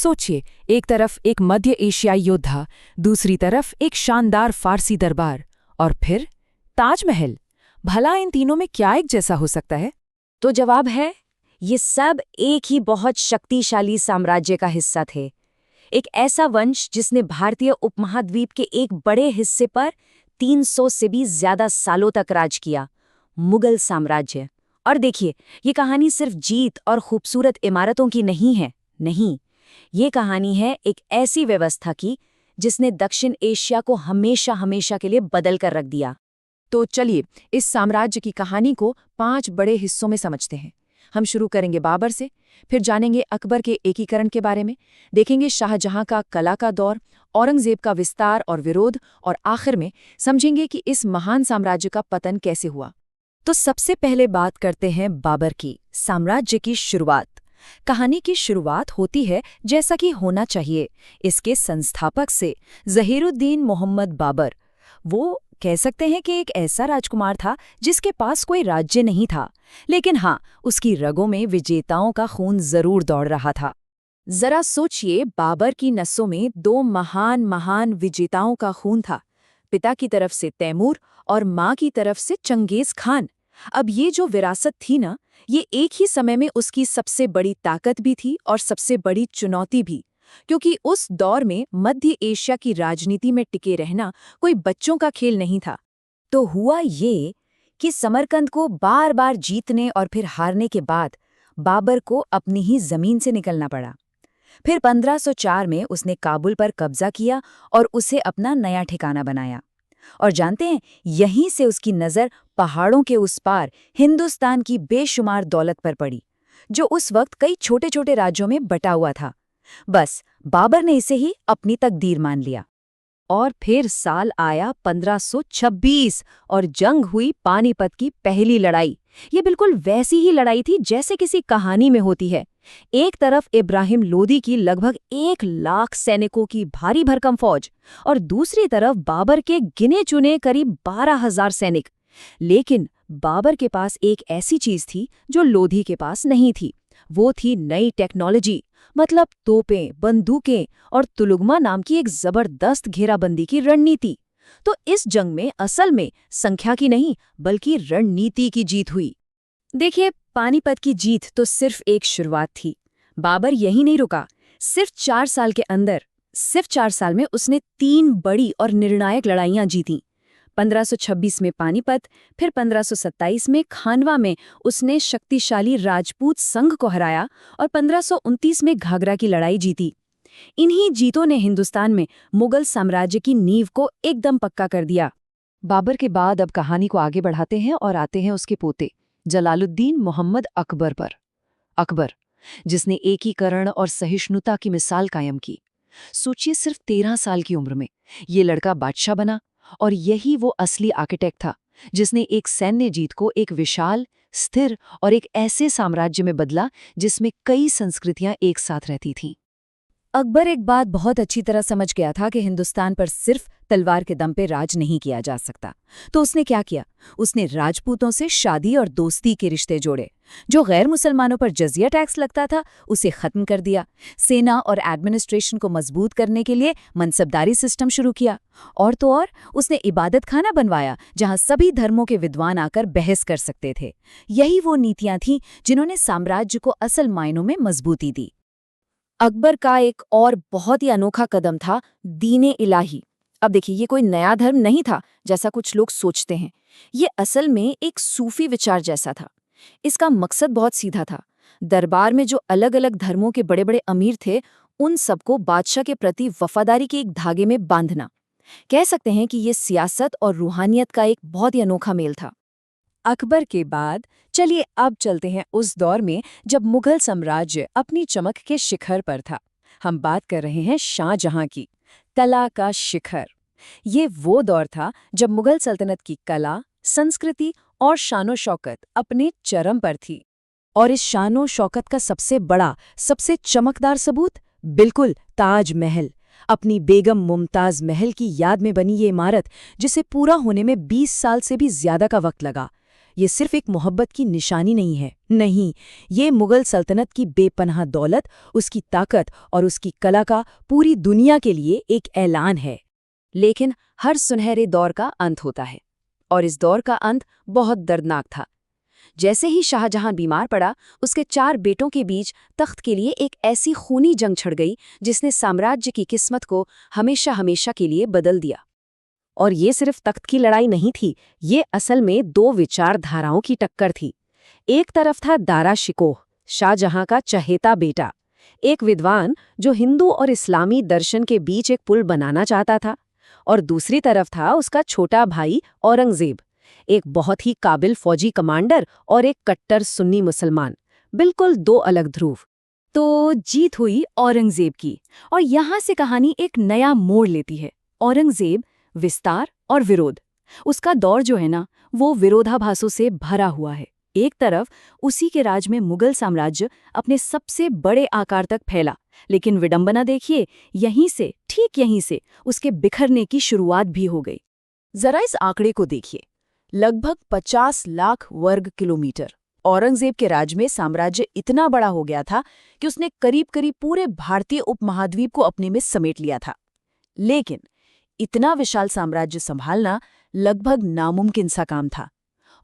सोचिए, एक तरफ एक मध्य एशियाई योद्धा, दूसरी तरफ एक शानदार फारसी दरबार, और फिर ताजमहल। भला इन तीनों में क्या एक जैसा हो सकता है? तो जवाब है, ये सब एक ही बहुत शक्तिशाली साम्राज्य का हिस्सा थे। एक ऐसा वंश जिसने भारतीय उपमहाद्वीप के एक बड़े हिस्से पर 300 से भी ज्यादा सालों तक राज किया, मुगल साम्राज्य। और देखिए, ये कहानी सिर्फ जीत और खूबसूरत इमारतों की नहीं है। नहीं, ये कहानी है एक ऐसी व्यवस्था की जिसने दक्षिण एशिया को हमेशा हमेशा के लिए बदल कर रख दिया। तो चलिए, इस साम्राज्य की कहानी को 5 बड़े हिस्सों में समझते हैं। हम शुरू करेंगे बाबर से, फिर जानेंगे अकबर के एकीकरण के बारे में, देखेंगे शाहजहां का कला का दौर, औरंगजेब का विस्तार और विरोध, और आखिर में समझेंगे कि इस महान साम्राज्य का पतन कैसे हुआ। तो सबसे पहले बात करते हैं बाबर की, साम्राज्य की शुरुआत। कहानी की शुरुआत होती है जैसा कि होना चाहिए, इसके संस्थापक से, ज़हीरुद्दीन मोहम्मद बाबर। वो कह सकते हैं कि एक ऐसा राजकुमार था जिसके पास कोई राज्य नहीं था, लेकिन हाँ, उसकी रगों में विजेताओं का खून जरूर दौड़ रहा था। जरा सोचिए, बाबर की नसों में 2 महान महान विजेताओं का खून था। पिता की तरफ से तैमूर और माँ की तरफ से चंगेज खान। अब ये जो विरासत थी ना, ये एक ही समय में उसकी सबसे बड़ी ताकत भी थी और सबसे बड़ी चुनौती भी, क्योंकि उस दौर में मध्य एशिया की राजनीति में टिके रहना कोई बच्चों का खेल नहीं था। तो हुआ ये कि समरकंद को बार बार जीतने और फिर हारने के बाद बाबर को अपनी ही जमीन से निकलना पड़ा। फिर 1504 में उसने काबुल पर कब्जा किया और उसे अपना नया ठिकाना बनाया। और जानते हैं, यहीं से उसकी नज़र पहाड़ों के उस पार हिंदुस्तान की बेशुमार दौलत पर पड़ी, जो उस वक्त कई छोटे छोटे राज्यों में बटा हुआ था। बस बाबर ने इसे ही अपनी तकदीर मान लिया। और फिर साल आया 1526 और जंग हुई पानीपत की पहली लड़ाई। ये बिल्कुल वैसी ही लड़ाई थी जैसे किसी कहानी में होती है। एक तरफ इब्राहिम लोदी की लगभग 1 लाख सैनिकों की भारी भरकम फौज, और दूसरी तरफ बाबर के गिने चुने करीब 12,000 सैनिक। लेकिन बाबर के पास एक ऐसी चीज थी जो लोधी के पास नहीं थी। वो थी नई टेक्नोलॉजी, मतलब तोपें, बंदूकें और तुलुगमा नाम की एक जबरदस्त घेराबंदी की रणनीति। तो इस जंग में असल में संख्या की नहीं, बल्कि रणनीति की जीत हुई। देखिए, पानीपत की जीत तो सिर्फ एक शुरुआत थी। बाबर यहीं नहीं रुका। सिर्फ 4 साल के अंदर, सिर्फ 4 साल में उसने 3 बड़ी और निर्णायक लड़ाइयां जीतीं। 1526 में पानीपत, फिर 1527 में खानवा में उसने शक्तिशाली राजपूत संघ को हराया, और 1529 में घाघरा की लड़ाई जीती। इन्हीं जीतों ने हिंदुस्तान में मुगल साम्राज्य की नींव को एकदम पक्का कर दिया। बाबर के बाद अब कहानी को आगे बढ़ाते हैं और आते हैं उसके पोते जलालुद्दीन मोहम्मद अकबर पर। अकबर, जिसने एकीकरण और सहिष्णुता की मिसाल कायम की। सोचिए, सिर्फ 13 साल की उम्र में ये लड़का बादशाह बना, और यही वो असली आर्किटेक्ट था जिसने एक सैन्य जीत को एक विशाल, स्थिर और एक ऐसे साम्राज्य में बदला जिसमें कई संस्कृतियां एक साथ रहती थीं। अकबर एक बात बहुत अच्छी तरह समझ गया था कि हिंदुस्तान पर सिर्फ तलवार के दम पे राज नहीं किया जा सकता। तो उसने क्या किया? उसने राजपूतों से शादी और दोस्ती के रिश्ते जोड़े। जो गैर मुसलमानों पर जजिया टैक्स लगता था, उसे खत्म कर दिया। सेना और एडमिनिस्ट्रेशन को मजबूत करने के लिए मनसबदारी सिस्टम शुरू किया। और तो और, उसने इबादत खाना बनवाया जहां सभी धर्मों के विद्वान आकर बहस कर सकते थे। यही वो नीतियां थीं जिन्होंने साम्राज्य को असल मायनों में मजबूती दी। अकबर का एक और बहुत ही अनोखा कदम था दीन इलाही। अब देखिए, ये कोई नया धर्म नहीं था जैसा कुछ लोग सोचते हैं। ये असल में एक सूफी विचार जैसा था। इसका मकसद बहुत सीधा था। दरबार में जो अलग अलग धर्मों के बड़े बड़े अमीर थे, उन सबको बादशाह के प्रति वफादारी के एक धागे में बांधना। कह सकते हैं कि ये सियासत और रूहानियत का एक बहुत ही अनोखा मेल था। अकबर के बाद चलिए अब चलते हैं उस दौर में जब मुगल साम्राज्य अपनी चमक के शिखर पर था। हम बात कर रहे हैं शाहजहां की, कला का शिखर। ये वो दौर था जब मुगल सल्तनत की कला, संस्कृति और शानो शौकत अपने चरम पर थी। और इस शानो शौकत का सबसे बड़ा, सबसे चमकदार सबूत, बिल्कुल ताजमहल। अपनी बेगम मुमताज महल की याद में बनी ये इमारत, जिसे पूरा होने में 20 साल से भी ज्यादा का वक्त लगा। ये सिर्फ एक मोहब्बत की निशानी नहीं है, नहीं, ये मुगल सल्तनत की बेपनाह दौलत, उसकी ताकत और उसकी कला का पूरी दुनिया के लिए एक ऐलान है। लेकिन हर सुनहरे दौर का अंत होता है, और इस दौर का अंत बहुत दर्दनाक था। जैसे ही शाहजहां बीमार पड़ा, उसके 4 बेटों के बीच तख्त के लिए एक ऐसी खूनी जंग छिड़ गई जिसने साम्राज्य की किस्मत को हमेशा हमेशा के लिए बदल दिया। और ये सिर्फ तख्त की लड़ाई नहीं थी, ये असल में 2 विचारधाराओं की टक्कर थी। एक तरफ था दारा शिकोह, शाहजहां का चहेता बेटा, एक विद्वान जो हिंदू और इस्लामी दर्शन के बीच एक पुल बनाना चाहता था, और दूसरी तरफ था उसका छोटा भाई औरंगजेब, एक बहुत ही काबिल फौजी कमांडर और एक कट्टर सुन्नी मुसलमान, बिल्कुल 2 अलग ध्रुव। तो जीत हुई औरंगजेब की, और यहाँ से कहानी एक नया मोड़ लेती है। औरंगजेब, विस्तार और विरोध। उसका दौर जो है ना, वो विरोधाभासों से भरा हुआ है। एक तरफ उसी के राज में मुगल साम्राज्य अपने सबसे बड़े आकार तक फैला, लेकिन विडंबना देखिए, ठीक यहीं से उसके बिखरने की शुरुआत भी हो गई। जरा इस आंकड़े को देखिए, लगभग 50 लाख वर्ग किलोमीटर। औरंगजेब के राज में साम्राज्य इतना बड़ा हो गया था कि उसने करीब करीब पूरे भारतीय उपमहाद्वीप को अपने में समेट लिया था। लेकिन इतना विशाल साम्राज्य संभालना लगभग नामुमकिन सा काम था,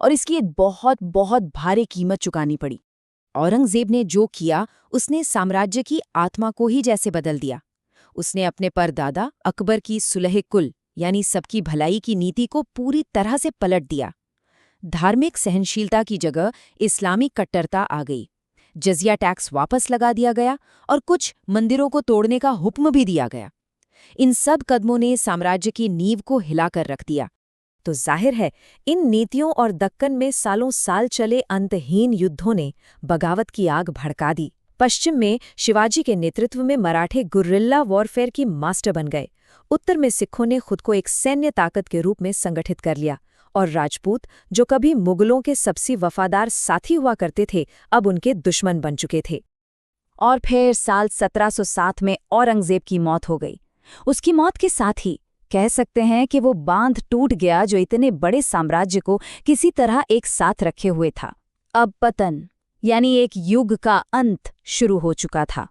और इसकी एक बहुत बहुत भारी कीमत चुकानी पड़ी। औरंगजेब ने जो किया, उसने साम्राज्य की आत्मा को ही जैसे बदल दिया। उसने अपने परदादा अकबर की सुलह कुल यानी सबकी भलाई की नीति को पूरी तरह से पलट दिया। धार्मिक सहनशीलता की जगह इस्लामी कट्टरता आ गई। जजिया टैक्स वापस लगा दिया गया और कुछ मंदिरों को तोड़ने का हुक्म भी दिया गया। इन सब कदमों ने साम्राज्य की नींव को हिलाकर रख दिया। तो जाहिर है, इन नीतियों और दक्कन में सालों साल चले अंतहीन युद्धों ने बगावत की आग भड़का दी। पश्चिम में शिवाजी के नेतृत्व में मराठे गुर्रिल्ला वॉरफेयर की मास्टर बन गए। उत्तर में सिखों ने खुद को एक सैन्य ताकत के रूप में संगठित कर लिया, और राजपूत, जो कभी मुगलों के सबसे वफादार साथी हुआ करते थे, अब उनके दुश्मन बन चुके थे। और फिर साल 1707 में औरंगजेब की मौत हो गई। उसकी मौत के साथ ही कह सकते हैं कि वो बांध टूट गया जो इतने बड़े साम्राज्य को किसी तरह एक साथ रखे हुए था। अब पतन, यानी एक युग का अंत शुरू हो चुका था।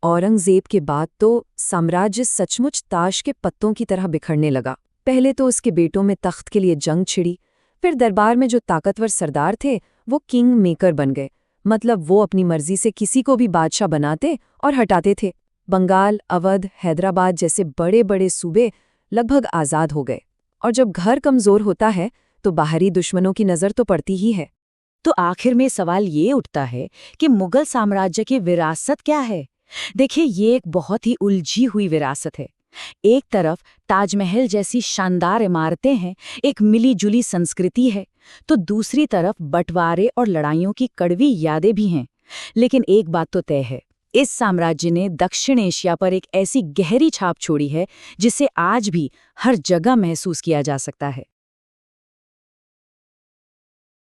औरंगजेब के बाद तो साम्राज्य सचमुच ताश के पत्तों की तरह बिखरने लगा। पहले तो उसके बेटों में तख्त के लिए जंग छिड़ी, फिर दरबार में जो ताकतवर सरदार थे वो किंग मेकर बन गए, मतलब वो अपनी मर्जी से किसी को भी बादशाह बनाते और हटाते थे। बंगाल, अवध, हैदराबाद जैसे बड़े बड़े सूबे लगभग आज़ाद हो गए, और जब घर कमज़ोर होता है तो बाहरी दुश्मनों की नज़र तो पड़ती ही है। तो आखिर में सवाल ये उठता है कि मुगल साम्राज्य की विरासत क्या है? देखिए, ये एक बहुत ही उलझी हुई विरासत है। एक तरफ ताजमहल जैसी शानदार इमारतें हैं, एक मिली-जुली संस्कृति है, तो दूसरी तरफ बंटवारे और लड़ाइयों की कड़वी यादें भी हैं। लेकिन एक बात तो तय है, इस साम्राज्य ने दक्षिण एशिया पर एक ऐसी गहरी छाप छोड़ी है जिसे आज भी हर जगह महसूस किया जा सकता है।